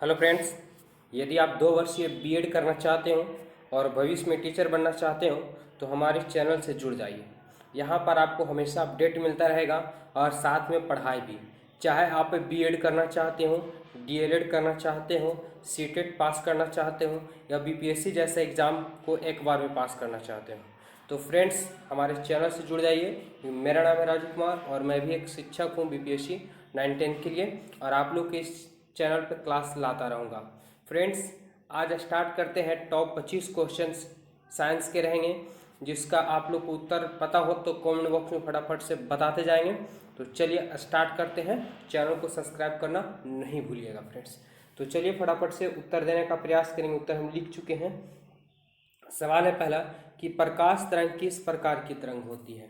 Hello friends, यदि आप 2 वर्षीय बीएड करना चाहते हो और भविष्य में टीचर बनना चाहते हो तो हमारे चैनल से जुड़ जाइए। यहाँ पर आपको हमेशा अपडेट मिलता रहेगा और साथ में पढ़ाई भी। चाहे आप बीएड करना चाहते हो, डीएलएड करना चाहते हो, सीटेट पास करना चाहते हो या बीपीएससी जैसे एग्ज़ाम को एक बार में पास करना चाहते हो तो फ्रेंड्स हमारे चैनल से जुड़ जाइए। मेरा नाम है राजू कुमार और मैं भी एक शिक्षक हूँ बीपीएससी 9-10 के लिए, और आप लोग के इस चैनल पर क्लास लाता रहूँगा। फ्रेंड्स, आज स्टार्ट करते हैं। टॉप 25 क्वेश्चंस साइंस के रहेंगे, जिसका आप लोग को उत्तर पता हो तो कमेंट बॉक्स में फटाफट से बताते जाएंगे। तो चलिए स्टार्ट करते हैं। चैनल को सब्सक्राइब करना नहीं भूलिएगा फ्रेंड्स। तो चलिए फटाफट से उत्तर देने का प्रयास करेंगे। उत्तर हम लिख चुके हैं। सवाल है पहला कि प्रकाश तरंग किस प्रकार की तरंग होती है।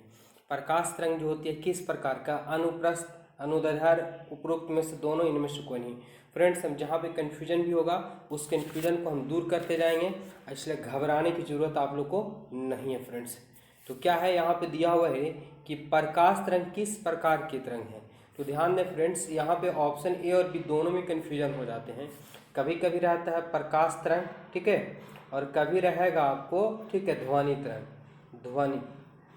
प्रकाश तरंग जो होती है किस प्रकार का, अनुप्रस्थ, अनुदैर्ध्य, उपरोक्त में से दोनों, इनमें से कोई नहीं। फ्रेंड्स, हम जहाँ पे कन्फ्यूजन भी होगा उस कन्फ्यूजन को हम दूर करते जाएंगे, इसलिए घबराने की ज़रूरत आप लोग को नहीं है फ्रेंड्स। तो क्या है यहाँ पे दिया हुआ है कि प्रकाश तरंग किस प्रकार की तरंग है। तो ध्यान दें फ्रेंड्स, यहाँ पे ऑप्शन ए और बी दोनों में कन्फ्यूजन हो जाते हैं। कभी कभी रहता है प्रकाश तरंग, ठीक है, और कभी रहेगा आपको, ठीक है, ध्वनि तरंग, ध्वनि।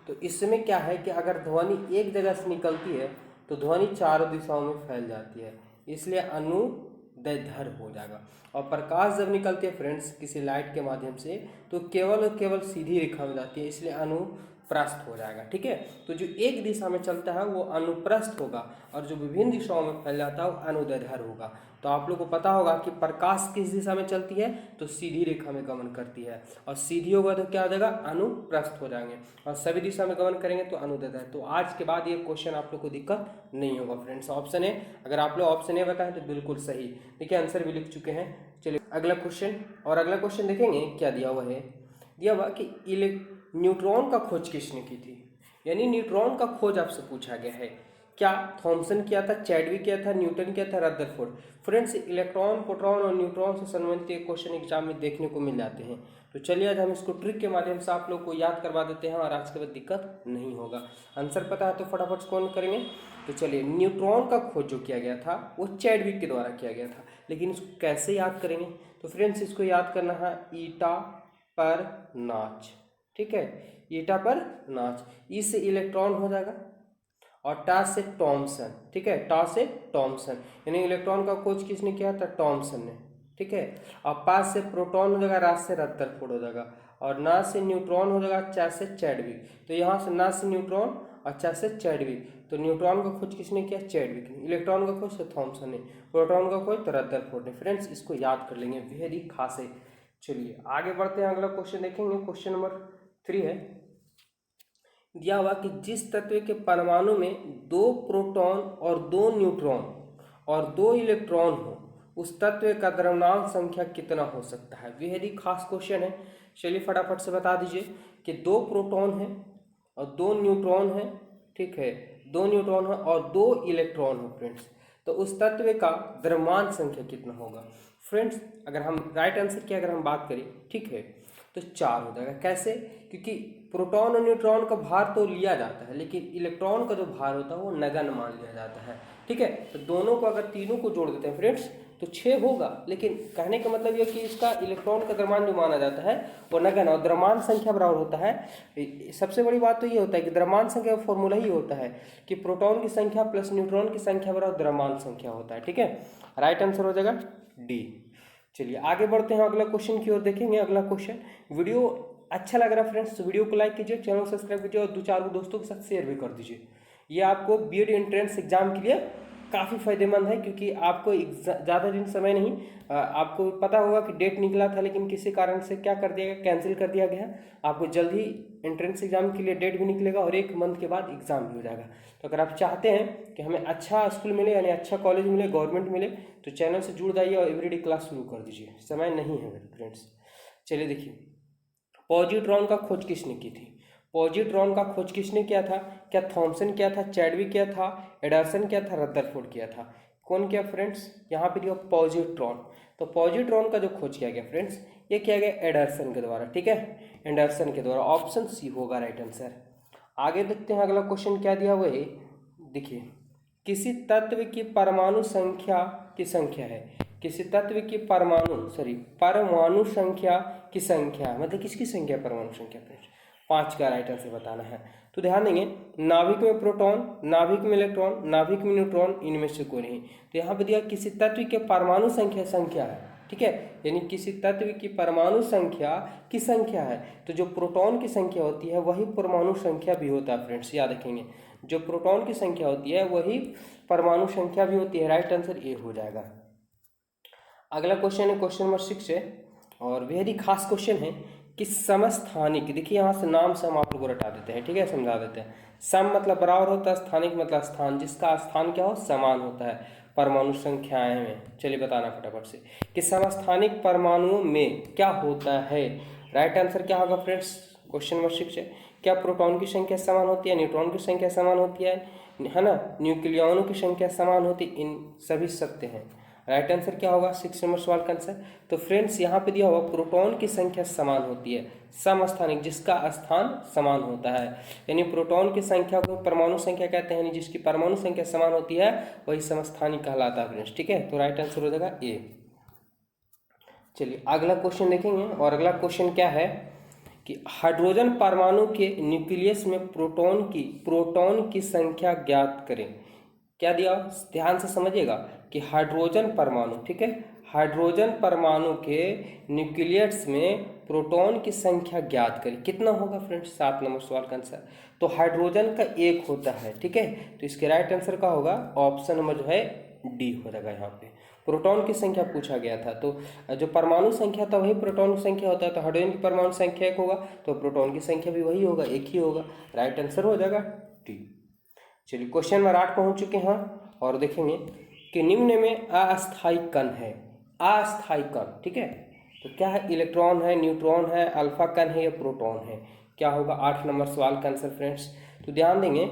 तो इसमें क्या है कि अगर ध्वनि एक जगह से निकलती है तो ध्वनि चारों दिशाओं में फैल जाती है, इसलिए अनुदैर्ध्य हो जाएगा। और प्रकाश जब निकलती है फ्रेंड्स किसी लाइट के माध्यम से तो केवल और केवल सीधी रेखा में जाती है, इसलिए अनुप्रस्थ हो जाएगा। ठीक है, तो जो एक दिशा में चलता है वो अनुप्रस्थ होगा और जो विभिन्न दिशाओं में फैल जाता है वो अनुदैर्ध्य होगा। तो आप लोग को पता होगा कि प्रकाश किस दिशा में चलती है तो सीधी रेखा में गमन करती है, और सीधी होगा तो क्या हो जाएगा, अनुप्रस्थ हो जाएंगे, और सभी दिशा में गमन करेंगे तो अनुदैर्ध्य। तो आज के बाद ये क्वेश्चन आप लोग को दिक्कत नहीं होगा फ्रेंड्स। ऑप्शन ए, अगर आप लोग ऑप्शन ए बताएं तो बिल्कुल सही। देखिए आंसर भी लिख चुके हैं। चलिए अगला क्वेश्चन, और अगला क्वेश्चन देखेंगे क्या दिया हुआ है। दिया हुआ कि न्यूट्रॉन का खोज किसने की थी, यानी न्यूट्रॉन का खोज आपसे पूछा गया है। क्या थॉमसन किया था, चैडविक किया था, न्यूटन किया था, रदरफोर्ड। फ्रेंड्स, इलेक्ट्रॉन, प्रोटॉन और न्यूट्रॉन से संबंधित क्वेश्चन एग्जाम में देखने को मिल जाते हैं। तो चलिए आज हम इसको ट्रिक के माध्यम से आप लोग को याद करवा देते हैं और आज के बाद दिक्कत नहीं होगा। आंसर पता है तो फटाफट से कौन करेंगे। तो चलिए, न्यूट्रॉन का खोज जो किया गया था वो चैडविक के द्वारा किया गया था, लेकिन इसको कैसे याद करेंगे। तो फ्रेंड्स, इसको याद करना है ईटा पर नाच, ठीक है, ईटा पर नाच। ई से इलेक्ट्रॉन हो जाएगा और टा से टॉमसन, ठीक है, टा से टॉमसन, यानी इलेक्ट्रॉन का खोज किसने किया था, टॉमसन ने, ठीक है। और पास से प्रोटॉन हो जाएगा, रात से रदरफोर्ड हो जाएगा, और ना से न्यूट्रॉन हो जाएगा, चा से चैडविक। तो यहाँ से ना से न्यूट्रॉन और चा से चैडविक, तो न्यूट्रॉन का खोज किसने किया, चैडविक ने। इलेक्ट्रॉन का खोज तो थॉमसन ने, प्रोटॉन का खोज तो रदरफोर्ड ने। फ्रेंड्स, इसको याद कर लेंगे, वेरी खास है। चलिए आगे बढ़ते हैं, अगला क्वेश्चन देखेंगे। क्वेश्चन नंबर 3 है। दिया हुआ कि जिस तत्व के परमाणु में 2 प्रोटॉन और 2 न्यूट्रॉन और 2 इलेक्ट्रॉन हो उस तत्व का द्रव्यमान संख्या कितना हो सकता है। वेरी खास क्वेश्चन है। चलिए फटाफट से बता दीजिए कि 2 प्रोटॉन है और 2 न्यूट्रॉन है, ठीक है, 2 न्यूट्रॉन है और 2 इलेक्ट्रॉन है फ्रेंड्स, तो उस तत्व का द्रव्यमान संख्या कितना होगा। फ्रेंड्स, अगर हम राइट आंसर की अगर हम बात करें, ठीक है, तो 4 हो जाएगा। कैसे, क्योंकि प्रोटॉन और न्यूट्रॉन का भार तो लिया जाता है, लेकिन इलेक्ट्रॉन का जो भार होता है वो नगण्य मान लिया जाता है, ठीक है। तो दोनों को अगर तीनों को जोड़ देते हैं फ्रेंड्स तो 6 होगा, लेकिन कहने का मतलब ये कि इसका इलेक्ट्रॉन का द्रव्यमान जो माना जाता है वो नगण्य, और द्रव्यमान संख्या बराबर होता है। सबसे बड़ी बात तो ये होता है कि द्रव्यमान संख्या का फॉर्मूला ही होता है कि प्रोटॉन की संख्या प्लस न्यूट्रॉन की संख्या बराबर द्रव्यमान संख्या होता है, ठीक है। राइट आंसर हो जाएगा डी। चलिए आगे बढ़ते हैं, अगला क्वेश्चन की ओर देखेंगे। अगला क्वेश्चन, वीडियो अच्छा लग रहा है फ्रेंड्स तो वीडियो को लाइक कीजिए, चैनल को सब्सक्राइब कीजिए और 2-4 दोस्तों के साथ शेयर भी कर दीजिए। ये आपको बीएड एंट्रेंस एग्जाम के लिए काफ़ी फायदेमंद है, क्योंकि आपको ज़्यादा दिन समय नहीं, आपको पता होगा कि डेट निकला था लेकिन किसी कारण से क्या कर दिया गया, कैंसिल कर दिया गया। आपको जल्द ही एंट्रेंस एग्जाम के लिए डेट भी निकलेगा और 1 मंथ के बाद एग्जाम भी हो जाएगा। तो अगर आप चाहते हैं कि हमें अच्छा स्कूल मिले, यानी अच्छा कॉलेज मिले, गवर्नमेंट मिले, तो चैनल से जुड़ जाइए और एवरीडे क्लास शुरू कर दीजिए, समय नहीं है मेरे फ्रेंड्स। चलिए देखिए, पॉजिट्रॉन का खोज किसने की थी। पॉजिट्रॉन का खोज किसने किया था, क्या थॉमसन किया था, चैडविक किया था, एडरसन किया था, रदरफोर्ड किया था। कौन किया फ्रेंड्स, यहाँ पे दिया पॉजिट्रॉन। तो पॉजिट्रॉन का जो खोज किया गया फ्रेंड्स ये किया गया एडरसन के द्वारा, ठीक है, एडरसन के द्वारा। ऑप्शन सी होगा राइट आंसर। आगे देखते हैं अगला क्वेश्चन क्या दिया हुआ है। देखिए, किसी तत्व की परमाणु संख्या की संख्या है, किसी तत्व की परमाणु संख्या की संख्या, मतलब किसकी संख्या परमाणु संख्या फ्रेंड्स, 5 का राइट आंसर बताना है। तो ध्यान देंगे, नाभिक में प्रोटॉन, नाभिक में इलेक्ट्रॉन, नाभिक में न्यूट्रॉन, इनमें से कोई नहीं। तो यहाँ पे दिया किसी तत्व के परमाणु संख्या है, ठीक है, यानी किसी तत्व की परमाणु संख्या की संख्या है। तो जो प्रोटॉन की संख्या होती है वही परमाणु संख्या भी होता है फ्रेंड्स, याद रखेंगे, जो प्रोटॉन की संख्या होती है वही परमाणु संख्या भी होती है। राइट आंसर ए हो जाएगा। अगला क्वेश्चन है क्वेश्चन नंबर 6 है, और बेहद ही खास क्वेश्चन है कि समस्थानिक, देखिए यहाँ से नाम से हम आप लोग को रटा देते हैं, ठीक है, समझा देते हैं। सम मतलब बराबर होता है, स्थानिक मतलब स्थान, जिसका स्थान क्या हो, समान होता है परमाणु संख्याएं में। चलिए बताना फटाफट से कि समस्थानिक परमाणुओं में क्या होता है। राइट आंसर क्या होगा फ्रेंड्स, क्वेश्चन नंबर 6 है, क्या प्रोटॉन की संख्या समान होती है, न्यूट्रॉन की संख्या समान होती है ना, न्यूक्लियनों की संख्या समान होती है, इन सभी सत्य हैं। राइट आंसर क्या होगा 6 नंबर सवाल का आंसर। तो फ्रेंड्स यहाँ पे दिया हुआ प्रोटॉन की संख्या समान होती है, समस्थानिक जिसका स्थान समान होता है, यानी प्रोटॉन की संख्या को परमाणु संख्या कहते हैं, यानी जिसकी परमाणु संख्या समान होती है वही समस्थानिक कहलाता है फ्रेंड्स, ठीक है। तो राइट आंसर हो जाएगा ए। चलिए अगला क्वेश्चन देखेंगे, और अगला क्वेश्चन क्या है कि हाइड्रोजन परमाणु के न्यूक्लियस में प्रोटॉन की संख्या ज्ञात करें। क्या दिया, ध्यान से समझिएगा कि हाइड्रोजन परमाणु, ठीक है, हाइड्रोजन परमाणु के न्यूक्लियस में प्रोटॉन की संख्या ज्ञात करें। कितना होगा फ्रेंड्स, 7 नंबर सवाल का आंसर। तो हाइड्रोजन का 1 होता है, ठीक है, तो इसके राइट आंसर का होगा ऑप्शन नंबर जो है डी हो जाएगा। यहाँ पे प्रोटॉन की संख्या पूछा गया था, तो जो परमाणु संख्या था वही प्रोटॉन की संख्या होता है, तो हाइड्रोजन की परमाणु संख्या 1 होगा तो प्रोटॉन की संख्या भी वही होगा, 1 ही होगा। राइट आंसर हो जाएगा डी। चलिए क्वेश्चन नंबर 8 पहुंच चुके हैं, और देखेंगे कि निम्न में अस्थायी कण है, अस्थायी कण, ठीक है, तो क्या है, इलेक्ट्रॉन है, न्यूट्रॉन है, अल्फा कण है या प्रोटॉन है, क्या होगा 8 नंबर सवाल का आंसर फ्रेंड्स। तो ध्यान देंगे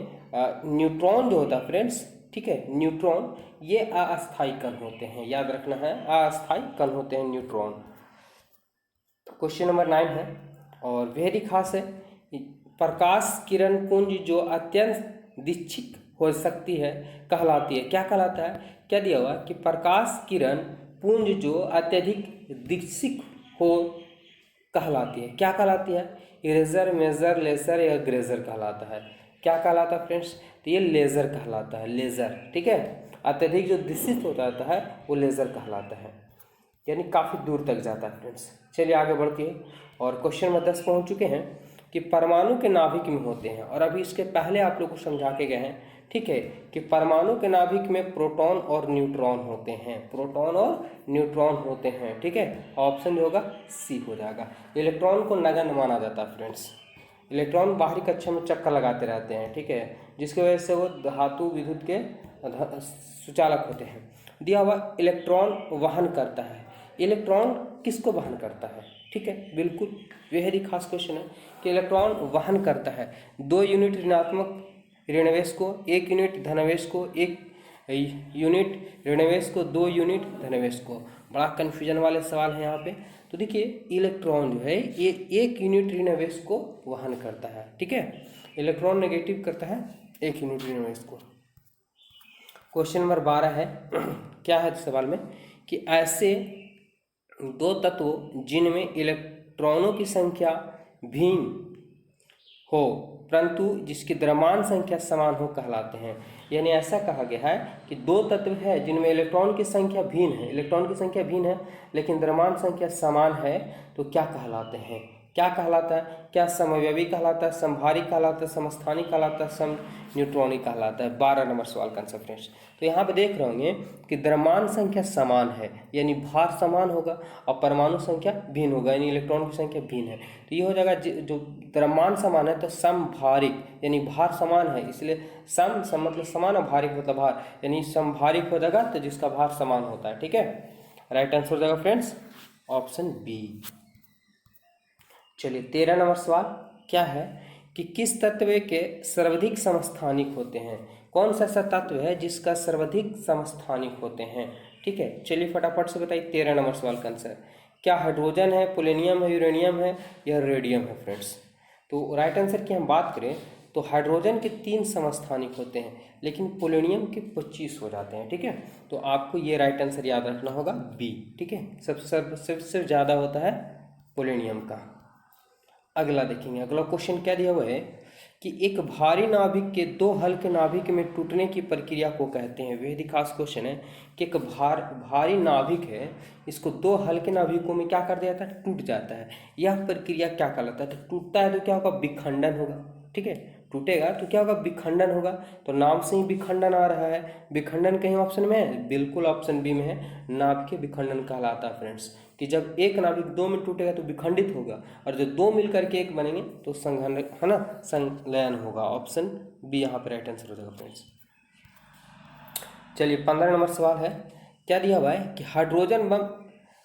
न्यूट्रॉन जो होता है फ्रेंड्स, ठीक है, न्यूट्रॉन ये अस्थायी कण होते हैं, याद रखना है, अस्थायी कण होते हैं न्यूट्रॉन। क्वेश्चन नंबर 9 है, और बेहद ही खास है, प्रकाश किरण पुंज जो अत्यंत दीक्षित हो सकती है कहलाती है, क्या कहलाता है, क्या दिया हुआ कि प्रकाश किरण पुंज जो अत्यधिक दीक्षित हो कहलाती है, क्या कहलाती है, इरेजर, मेजर, लेजर या ग्रेजर कहलाता है। क्या कहलाता है फ्रेंड्स, तो ये लेजर कहलाता है, लेजर, ठीक है, अत्यधिक जो दीक्षित हो जाता है वो लेजर कहलाता है, यानी काफ़ी दूर तक जाता है फ्रेंड्स। चलिए आगे बढ़ते हैं, और क्वेश्चन नंबर 10 पहुँच चुके हैं कि परमाणु के नाभिक में होते हैं, और अभी इसके पहले आप लोग को समझा के गए हैं, ठीक है, कि परमाणु के नाभिक में प्रोटॉन और न्यूट्रॉन होते हैं, प्रोटॉन और न्यूट्रॉन होते हैं, ठीक है, ऑप्शन जो होगा सी हो जाएगा। इलेक्ट्रॉन को नगण्य माना जाता है फ्रेंड्स, इलेक्ट्रॉन बाहरी कक्षा में चक्कर लगाते रहते हैं, ठीक है, जिसकी वजह से वो धातु विद्युत के सुचालक होते हैं। दिया हुआ इलेक्ट्रॉन वहन करता है, इलेक्ट्रॉन किसको वहन करता है, ठीक है, बिल्कुल बेहद ही खास क्वेश्चन है कि इलेक्ट्रॉन वहन करता है 2 यूनिट ऋणात्मक ऋणावेश को, 1 यूनिट धनावेश को, 1 यूनिट ऋणावेश को, 2 यूनिट धनावेश को। बड़ा कन्फ्यूजन वाले सवाल हैं यहाँ पे। तो देखिए इलेक्ट्रॉन जो है ये 1 यूनिट ऋणावेश को वहन करता है, ठीक है, इलेक्ट्रॉन नेगेटिव करता है 1 यूनिट ऋणावेश को। क्वेश्चन नंबर 12 है, क्या है सवाल में कि ऐसे 2 तत्व जिनमें इलेक्ट्रॉनों की संख्या भिन्न हो परंतु जिसकी द्रव्यमान संख्या समान हो कहलाते हैं। यानी ऐसा कहा गया है कि 2 तत्व है जिनमें इलेक्ट्रॉन की संख्या भिन्न है, इलेक्ट्रॉन की संख्या भिन्न है लेकिन द्रव्यमान संख्या समान है, तो क्या कहलाते हैं, क्या कहलाता है, क्या समव्यवी कहलाता है, समभारी कहलाता है, समस्थानी कहलाता है, सम न्यूट्रॉनी कहलाता है। 12 नंबर सवाल का आंसर फ्रेंड्स। तो यहाँ पे देख रहे होंगे कि द्रव्यमान संख्या समान है यानी भार समान होगा, और परमाणु संख्या भिन्न होगा यानी इलेक्ट्रॉन की संख्या भिन्न है। तो ये हो जाएगा जो द्रव्यमान समान है तो समभारिक यानी भार समान है, इसलिए सम मतलब समान और भारिक मतलब भार, यानी समभारिक हो जाएगा तो जिसका भार समान होता है, ठीक है। राइट आंसर हो जाएगा फ्रेंड्स ऑप्शन बी। चलिए 13 नंबर सवाल क्या है कि किस तत्व के सर्वाधिक समस्थानिक होते हैं, कौन सा ऐसा तत्व है जिसका सर्वाधिक समस्थानिक होते हैं, ठीक है। चलिए फटाफट से बताइए 13 नंबर सवाल का आंसर, क्या हाइड्रोजन है, पोलेनियम है, यूरेनियम है या रेडियम है फ्रेंड्स। तो राइट आंसर की हम बात करें तो हाइड्रोजन के 3 समस्थानिक होते हैं, लेकिन पोलोनियम के 25 हो जाते हैं। ठीक है, तो आपको ये राइट आंसर याद रखना होगा बी। ठीक है, सबसे ज़्यादा होता है पोलोनियम का। अगला देखेंगे, अगला क्वेश्चन क्या दिया हुआ है कि एक भारी नाभिक के 2 हल्के नाभिक में टूटने की प्रक्रिया को कहते हैं। बेहद ही खास क्वेश्चन है कि एक भारी नाभिक है, इसको 2 हल्के नाभिकों में क्या कर दिया जाता है, टूट जाता है। यह प्रक्रिया क्या कहलाता है? तो टूटता है तो क्या होगा, विखंडन होगा। ठीक है, टूटेगा तो क्या होगा, विखंडन होगा। तो नाम से ही विखंडन आ रहा है। विखंडन कहीं ऑप्शन में है? बिल्कुल ऑप्शन बी में है, नाभिकीय विखंडन कहलाता है फ्रेंड्स। कि जब एक नाभिक 2 में टूटेगा तो विखंडित होगा, और जब 2 मिल करके एक बनेंगे तो संघनन, है ना, संलयन होगा। ऑप्शन बी यहाँ पर राइट आंसर हो जाएगा फ्रेंड्स। चलिए 15 नंबर सवाल है, क्या दिया हुआ है कि हाइड्रोजन बम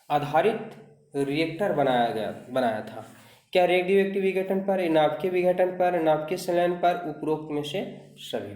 आधारित रिएक्टर बनाया था। क्या रेडियो एक्टिव विघटन पर, नाभिकीय विघटन पर, नाभिकीय संलयन पर, उपरोक्त में से सभी?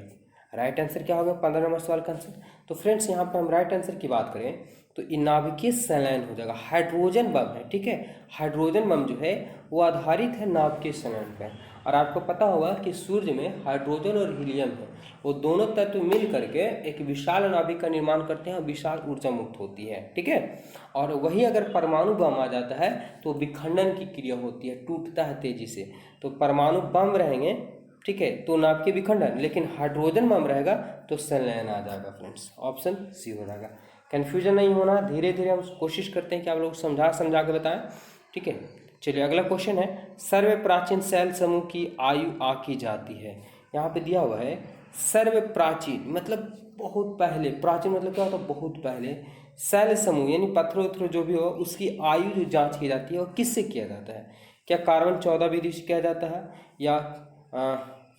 राइट आंसर क्या होगा 15 नंबर सवाल का आंसर? तो फ्रेंड्स यहाँ पर हम राइट आंसर की बात करें तो नाभिकीय संलयन हो जाएगा। हाइड्रोजन बम है, ठीक है, हाइड्रोजन बम जो है वो आधारित है नाभिकीय संलयन पर। और आपको पता होगा कि सूर्य में हाइड्रोजन और हीलियम है, वो दोनों तत्व मिल करके एक विशाल नाभिक का निर्माण करते हैं और विशाल ऊर्जा मुक्त होती है। ठीक है, और वही अगर परमाणु बम आ जाता है तो विखंडन की क्रिया होती है, टूटता है तेजी से। तो परमाणु बम रहेंगे, ठीक है, तो नाभिकीय विखंडन, लेकिन हाइड्रोजन बम रहेगा तो संलयन आ जाएगा फ्रेंड्स। ऑप्शन सी हो जाएगा। कन्फ्यूजन नहीं होना, धीरे धीरे हम कोशिश करते हैं कि आप लोग समझा के बताएं। ठीक है, चलिए अगला क्वेश्चन है, सर्व प्राचीन सेल समूह की आयु आकी जाती है। यहाँ पे दिया हुआ है सर्व प्राचीन मतलब बहुत पहले, प्राचीन मतलब क्या होता है, बहुत पहले। सेल समूह यानी पत्थर उत्थर जो भी हो, उसकी आयु जो जांच की जाती है वो किससे किया जाता है? क्या कार्बन 14 विधि से किया जाता है, या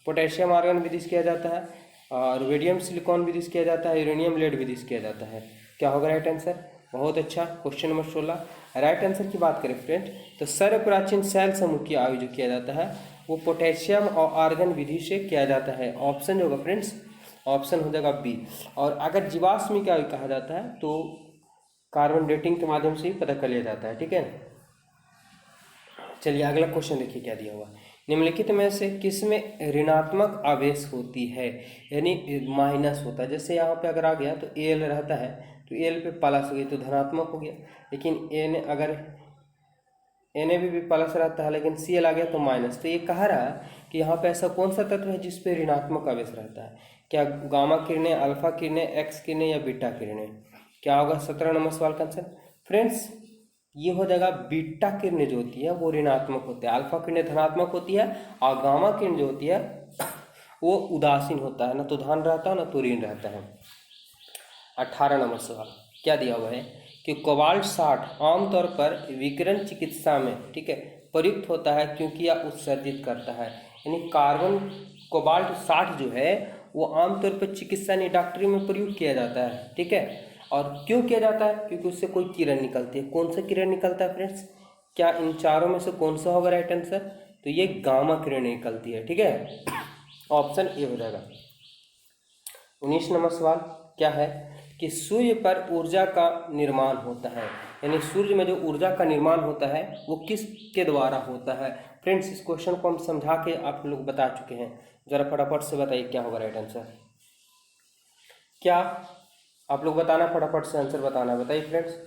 पोटेशियम आर्गन विधि से किया जाता है, और रेडियम सिलिकॉन विधि से किया जाता है, यूरेनियम लेड विधि से किया जाता है? क्या होगा राइट आंसर? बहुत अच्छा, क्वेश्चन नंबर 16 राइट आंसर की बात करें फ्रेंड तो सर्व प्राचीन सेल समूह की आयु जो किया जाता है वो पोटेशियम और आर्गन विधि से किया जाता है। ऑप्शन होगा फ्रेंड्स, ऑप्शन हो जाएगा बी। और अगर जीवाश्म की आयु कहा जाता है तो कार्बन डेटिंग के माध्यम से ही पता कर लिया जाता है। ठीक है, चलिए अगला क्वेश्चन देखिए क्या दिया हुआ, निम्नलिखित में से किस में ऋणात्मक आवेश होती है, यानी माइनस होता है। जैसे यहाँ पे अगर आ गया तो एल रहता है तो एल पे प्लस हो गया तो धनात्मक हो गया, लेकिन एन अगर एन भी प्लस रहता है लेकिन सी एल आ गया तो माइनस। तो ये कह रहा है कि यहाँ पे ऐसा कौन सा तत्व है जिस पे ऋणात्मक आवेश रहता है? क्या गामा किरणें, अल्फा किरणें, एक्स किरणें या बीटा किरणें? क्या होगा 17 नंबर सवाल का आंसर फ्रेंड्स? ये हो जाएगा बीटा किरणें जो होती है वो ऋणात्मक होती है, अल्फा किरणें धनात्मक होती है, और गामा किरण जो होती है वो उदासीन होता है, ना तो धन रहता है ना तो ऋण रहता है। 18 नंबर सवाल क्या दिया हुआ है कि कोबाल्ट 60 आमतौर पर विकिरण चिकित्सा में, ठीक है, प्रयुक्त होता है क्योंकि यह उत्सर्जित करता है। यानी कार्बन कोबाल्ट 60 जो है वो आमतौर पर चिकित्सा यानी डॉक्टरी में प्रयोग किया जाता है। ठीक है, और क्यों किया जाता है? क्योंकि उससे कोई किरण निकलती है। कौन सा किरण निकलता है फ्रेंड्स? क्या इन चारों में से कौन सा होगा राइट आंसर? तो ये गामा किरण निकलती है। ठीक है, ऑप्शन ए हो जाएगा। 19 नंबर सवाल क्या है कि सूर्य पर ऊर्जा का निर्माण होता है, यानी सूर्य में जो ऊर्जा का निर्माण होता है वो किसके द्वारा होता है? फ्रेंड्स इस क्वेश्चन को हम समझा के आप लोग बता चुके हैं, जरा फटाफट से बताइए क्या होगा राइट आंसर। क्या आप लोग बताना, फटाफट से आंसर बताना, बताइए फ्रेंड्स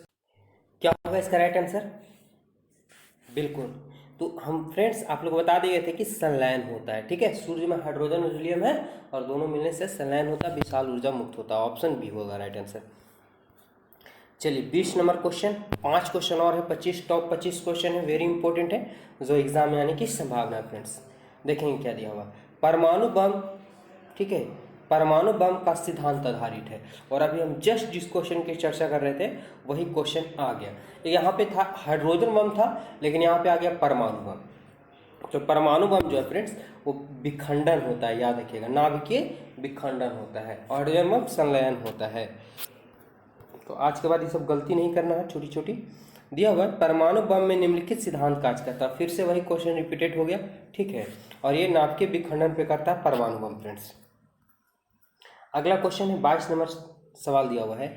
क्या होगा इसका राइट आंसर? बिल्कुल, तो हम फ्रेंड्स आप लोग बता दिए थे कि संलयन होता है। ठीक है, सूर्य में हाइड्रोजन और हीलियम है और दोनों मिलने से संलयन होता है, विशाल ऊर्जा मुक्त होता है। ऑप्शन बी होगा राइट आंसर। चलिए 20 नंबर क्वेश्चन, 5 क्वेश्चन और है, 25 टॉप 25 क्वेश्चन है, वेरी इंपॉर्टेंट है जो एग्जाम में आने की संभावना है फ्रेंड्स। देखेंगे क्या दिया हुआ, परमाणु बम, ठीक है, परमाणु बम का सिद्धांत आधारित है। और अभी हम जस्ट जिस क्वेश्चन की चर्चा कर रहे थे वही क्वेश्चन आ गया। यहाँ पे था हाइड्रोजन बम था, लेकिन यहाँ पे आ गया परमाणु बम। तो परमाणु बम जो है फ्रेंड्स वो विखंडन होता है, याद रखिएगा, नाभिकीय विखंडन होता है, और हाइड्रोजन बम संलयन होता है। तो आज के बाद ये सब गलती नहीं करना है, छोटी छोटी दिया हुआ है। परमाणु बम में निम्नलिखित सिद्धांत कार्य करता है, फिर से वही क्वेश्चन रिपीटेड हो गया। ठीक है, और ये नाभिकीय विखंडन पे करता है परमाणु बम फ्रेंड्स। अगला क्वेश्चन है 22 नंबर सवाल दिया हुआ है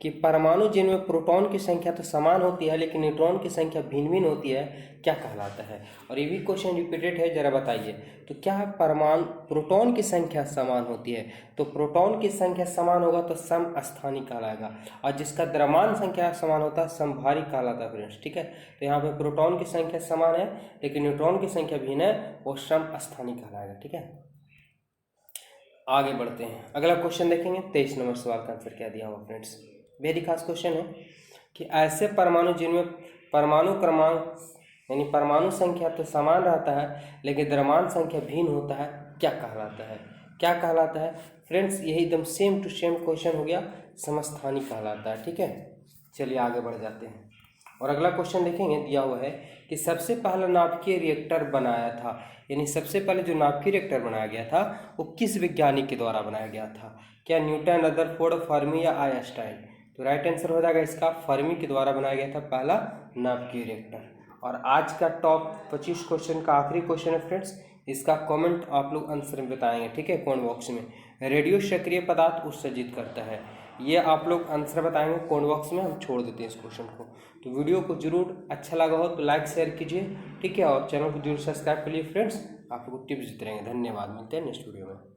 कि परमाणु जिनमें प्रोटॉन की संख्या तो समान होती है लेकिन न्यूट्रॉन की संख्या भिन्न भिन्न होती है, क्या कहलाता है। और ये भी क्वेश्चन रिपीटेड है, जरा बताइए। तो क्या परमाणु प्रोटॉन की संख्या समान होती है, तो प्रोटॉन की संख्या समान होगा तो समस्थानिक कहलाएगा, और जिसका द्रव्यमान संख्या समान होता है समभारी कहलाता है फ्रेंड्स। ठीक है, तो यहाँ पे प्रोटॉन की संख्या समान है लेकिन न्यूट्रॉन की संख्या भिन्न है, वो समस्थानिक कहलाएगा। ठीक है, आगे बढ़ते हैं, अगला क्वेश्चन देखेंगे। 23 नंबर सवाल का आंसर क्या दिया हुआ फ्रेंड्स, वेरी खास क्वेश्चन है कि ऐसे परमाणु जिनमें परमाणु क्रमांक यानी परमाणु संख्या तो समान रहता है लेकिन द्रव्यमान संख्या भिन्न होता है, क्या कहलाता है। क्या कहलाता है फ्रेंड्स, यही एकदम सेम टू सेम क्वेश्चन हो गया, समस्थानिक कहलाता है। ठीक है, चलिए आगे बढ़ जाते हैं और अगला क्वेश्चन देखेंगे। दिया हुआ है कि सबसे पहला नाभिकीय रिएक्टर बनाया था, यानी सबसे पहले जो नाभिकीय रिएक्टर बनाया गया था वो किस वैज्ञानिक के द्वारा बनाया गया था। क्या न्यूटन, रदरफोर्ड, फर्मी या आइंस्टाइन। तो राइट आंसर हो जाएगा इसका फर्मी के द्वारा बनाया गया था पहला नाभिकीय रिएक्टर। और आज का टॉप 25 क्वेश्चन का आखिरी क्वेश्चन है फ्रेंड्स, इसका कमेंट आप लोग आंसर में बताएंगे। ठीक है, कमेंट बॉक्स में। रेडियो सक्रिय पदार्थ उत्सर्जित करता है, ये आप लोग आंसर बताएंगे कमेंट बॉक्स में, हम छोड़ देते हैं इस क्वेश्चन को। तो वीडियो को जरूर अच्छा लगा हो तो लाइक शेयर कीजिए। ठीक है, और चैनल को जरूर सब्सक्राइब करिए फ्रेंड्स, आप लोग को टिप्स देते रहेंगे। धन्यवाद, मिलते हैं नेक्स्ट वीडियो में।